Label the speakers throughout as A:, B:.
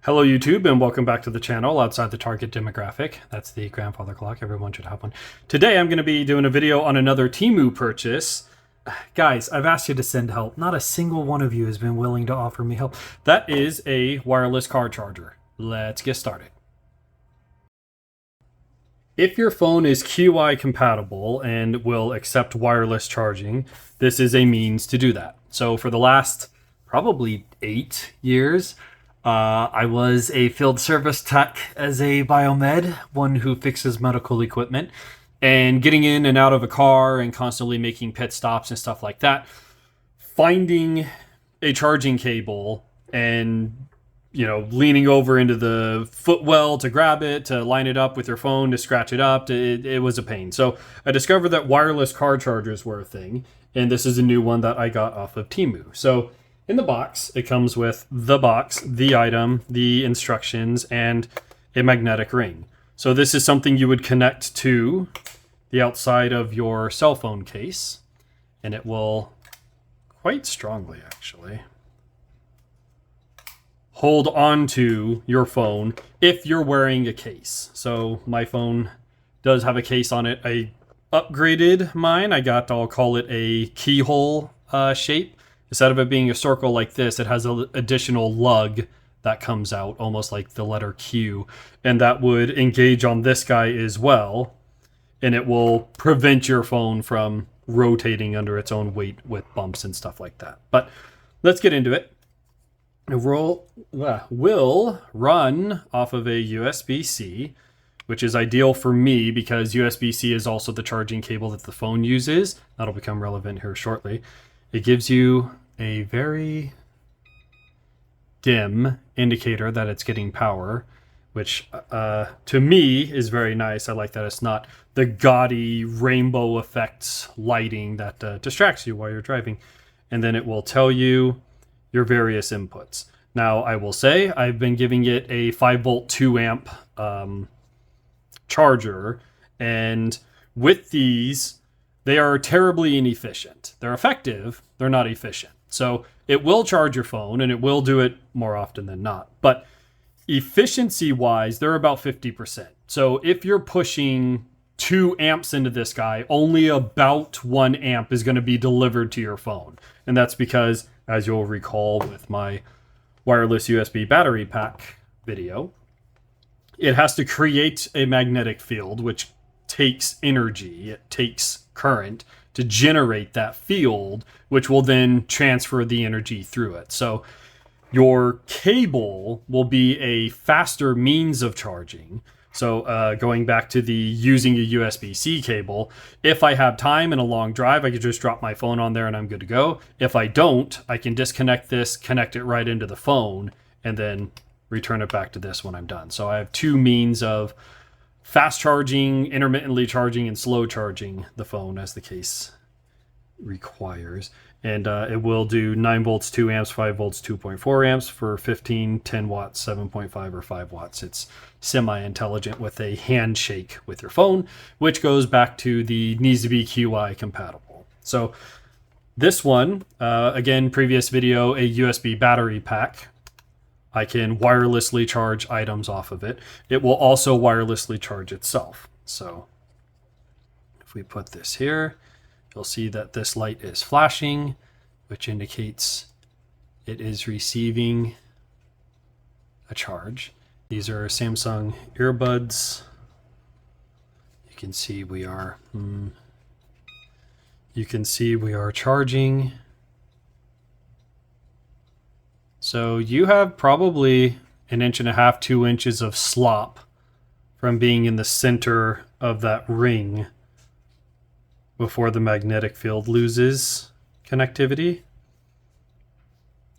A: Hello YouTube and welcome back to the channel outside the target demographic. That's the grandfather clock, everyone should have one. Today I'm going to be doing a video on another Temu purchase. Guys, I've asked you to send help. Not a single one of you has been willing to offer me help. That is a wireless car charger. Let's get started. If your phone is QI compatible and will accept wireless charging, this is a means to do that. So for the last probably 8 years, I was a field service tech as a biomed, one who fixes medical equipment, and getting in and out of a car and constantly making pit stops and stuff like that. Finding a charging cable and, leaning over into the footwell to grab it, to line it up with your phone, to scratch it up, it was a pain. So I discovered that wireless car chargers were a thing, and this is a new one that I got off of Temu. So in the box, it comes with the box, the item, the instructions, and a magnetic ring. So this is something you would connect to the outside of your cell phone case, and it will quite strongly, actually, hold onto your phone if you're wearing a case. So my phone does have a case on it. I upgraded mine. I'll call it a keyhole shape. Instead of it being a circle like this, it has an additional lug that comes out, almost like the letter Q. And that would engage on this guy as well. And it will prevent your phone from rotating under its own weight with bumps and stuff like that. But let's get into it. It will run off of a USB-C, which is ideal for me because USB-C is also the charging cable that the phone uses. That'll become relevant here shortly. It gives you a very dim indicator that it's getting power, which to me is very nice. I like that it's not the gaudy rainbow effects lighting that distracts you while you're driving. And then it will tell you your various inputs. Now, I will say I've been giving it a 5-volt 2-amp charger, and with these, they are terribly inefficient. They're effective, they're not efficient. So it will charge your phone, and it will do it more often than not. But efficiency-wise, they're about 50%. So if you're pushing 2 amps into this guy, only about 1 amp is going to be delivered to your phone. And that's because, as you'll recall with my wireless USB battery pack video, it has to create a magnetic field, which takes energy. It takes current to generate that field, which will then transfer the energy through it. So your cable will be a faster means of charging. So going back to the using a USB-C cable, if I have time and a long drive, I could just drop my phone on there and I'm good to go. If I don't, I can disconnect this, connect it right into the phone, and then return it back to this when I'm done. So I have 2 means of fast charging, intermittently charging, and slow charging the phone as the case requires. And it will do 9 volts, 2 amps, 5 volts, 2.4 amps for 15, 10 watts, 7.5, or 5 watts. It's semi-intelligent with a handshake with your phone, which goes back to the needs to be QI compatible. So this one, again, previous video, a USB battery pack. I can wirelessly charge items off of it. It will also wirelessly charge itself. So if we put this here, you'll see that this light is flashing, which indicates it is receiving a charge. These are Samsung earbuds. You can see we are charging. So you have probably 1.5 inches, 2 inches of slop from being in the center of that ring before the magnetic field loses connectivity.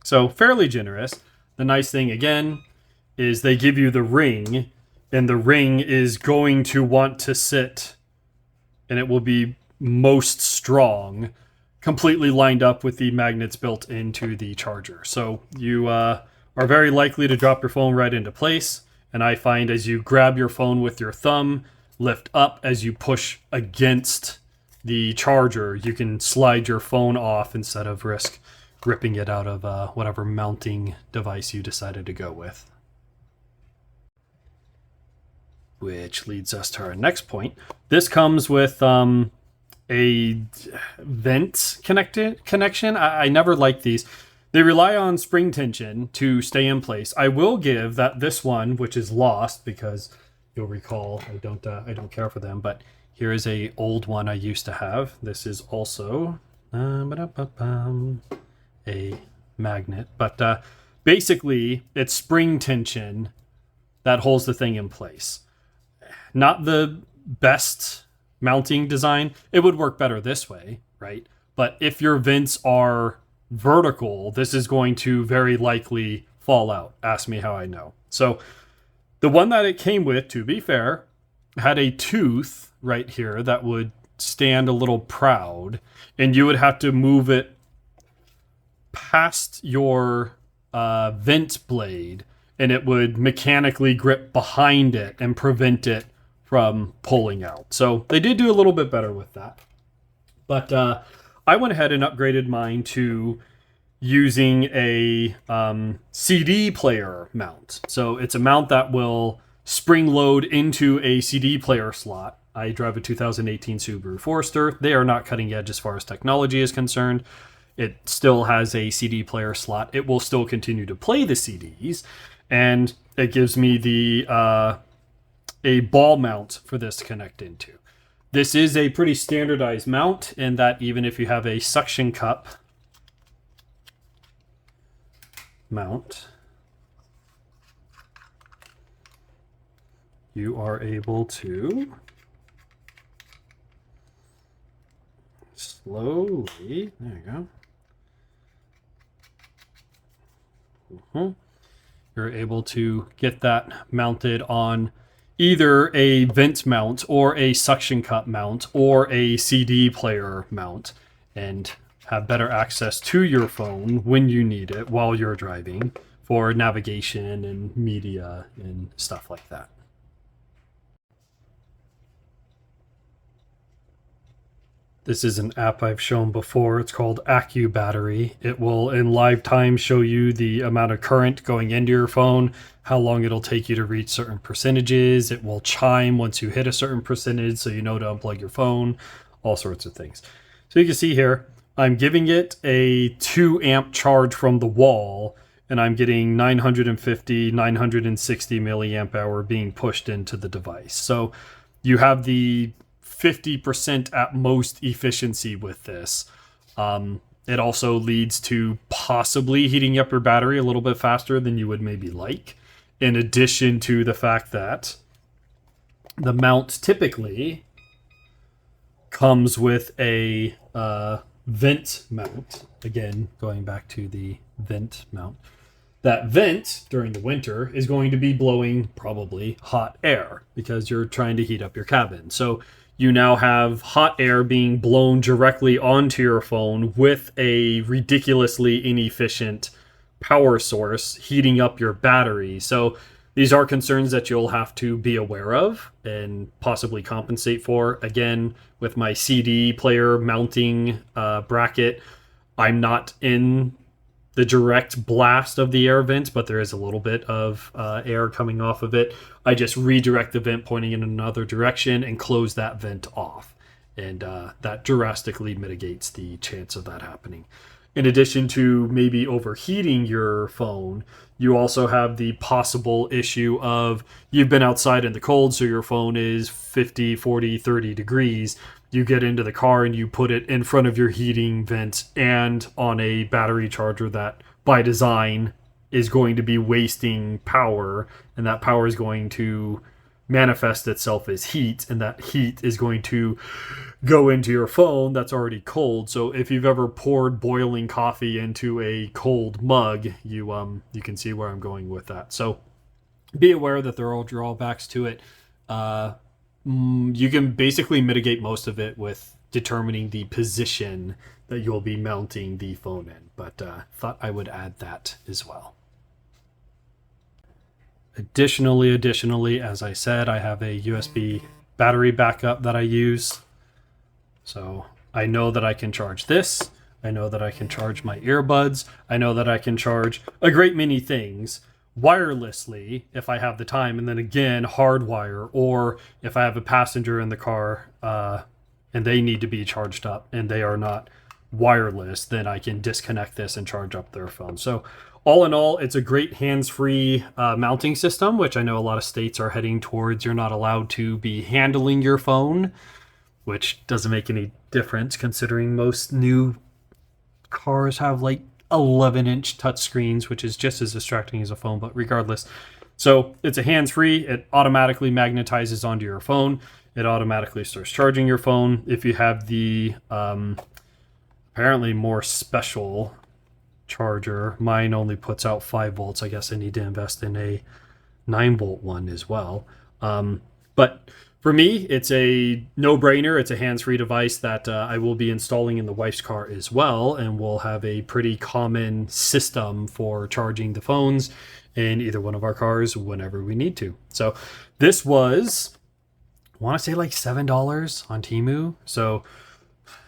A: So fairly generous. The nice thing, again, is they give you the ring, and the ring is going to want to sit, and it will be most strong, completely lined up with the magnets built into the charger. So you are very likely to drop your phone right into place. And I find as you grab your phone with your thumb, lift up as you push against the charger, you can slide your phone off instead of risk ripping it out of whatever mounting device you decided to go with. which leads us to our next point. This comes with a vent connection. I never like these. They rely on spring tension to stay in place. I will give that this one, which is lost because you'll recall I don't care for them, but here is a old one I used to have. This is also a magnet, but basically it's spring tension that holds the thing in place. Not the best mounting design. It would work better this way, right? But if your vents are vertical, this is going to very likely fall out. Ask me how I know. So the one that it came with, to be fair, had a tooth right here that would stand a little proud, and you would have to move it past your vent blade, and it would mechanically grip behind it and prevent it from pulling out. So they did do a little bit better with that. But I went ahead and upgraded mine to using a CD player mount. So it's a mount that will spring load into a CD player slot. I drive a 2018 Subaru Forester. They are not cutting edge as far as technology is concerned. It still has a CD player slot. It will still continue to play the CDs, and it gives me the a ball mount for this to connect into. This is a pretty standardized mount in that even if you have a suction cup mount, you are able to slowly, there you go. You're able to get that mounted on either a vent mount or a suction cup mount or a CD player mount and have better access to your phone when you need it while you're driving for navigation and media and stuff like that. This is an app I've shown before. It's called AccuBattery. It will, in live time, show you the amount of current going into your phone, how long it'll take you to reach certain percentages. It will chime once you hit a certain percentage so you know to unplug your phone, all sorts of things. So you can see here, I'm giving it a 2 amp charge from the wall, and I'm getting 950, 960 milliamp hour being pushed into the device. So you have the 50% at most efficiency with this. It also leads to possibly heating up your battery a little bit faster than you would maybe like, in addition to the fact that the mount typically comes with a vent mount. Again, going back to the vent mount. That vent during the winter is going to be blowing probably hot air because you're trying to heat up your cabin. So you now have hot air being blown directly onto your phone with a ridiculously inefficient power source heating up your battery. So these are concerns that you'll have to be aware of and possibly compensate for. Again, with my CD player mounting bracket, I'm not in the direct blast of the air vent, but there is a little bit of air coming off of it. I just redirect the vent pointing in another direction and close that vent off. And that drastically mitigates the chance of that happening. In addition to maybe overheating your phone, you also have the possible issue of you've been outside in the cold, so your phone is 50, 40, 30 degrees. You get into the car and you put it in front of your heating vent and on a battery charger that by design is going to be wasting power, and that power is going to manifest itself as heat, and that heat is going to go into your phone that's already cold. So if you've ever poured boiling coffee into a cold mug, you can see where I'm going with that. So be aware that there are drawbacks to it. You can basically mitigate most of it with determining the position that you'll be mounting the phone in, but thought I would add that as well. Additionally, as I said, I have a USB battery backup that I use. So I know that I can charge this. I know that I can charge my earbuds. I know that I can charge a great many things wirelessly if I have the time, and then again hardwire, or if I have a passenger in the car and they need to be charged up and they are not wireless, then I can disconnect this and charge up their phone. So all in all, it's a great hands-free mounting system, which I know a lot of states are heading towards. You're not allowed to be handling your phone, which doesn't make any difference considering most new cars have like 11-inch touchscreens, which is just as distracting as a phone, but regardless. So it's a hands-free. It automatically magnetizes onto your phone. It automatically starts charging your phone. If you have the apparently more special charger, mine only puts out 5 volts. I guess I need to invest in a 9-volt one as well. But for me, it's a no-brainer. It's a hands-free device that I will be installing in the wife's car as well, and we'll have a pretty common system for charging the phones in either one of our cars whenever we need to. So this was, I want to say like $7 on Temu. So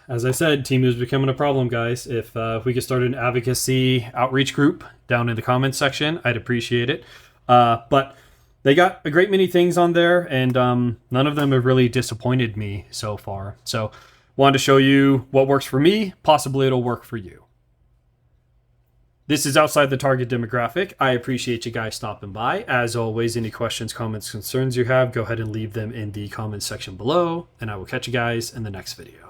A: as I said, Temu is becoming a problem, guys. If we could start an advocacy outreach group down in the comments section, I'd appreciate it. But they got a great many things on there, and none of them have really disappointed me so far. So wanted to show you what works for me. Possibly it'll work for you. This is outside the target demographic. I appreciate you guys stopping by. As always, any questions, comments, concerns you have, go ahead and leave them in the comments section below, and I will catch you guys in the next video.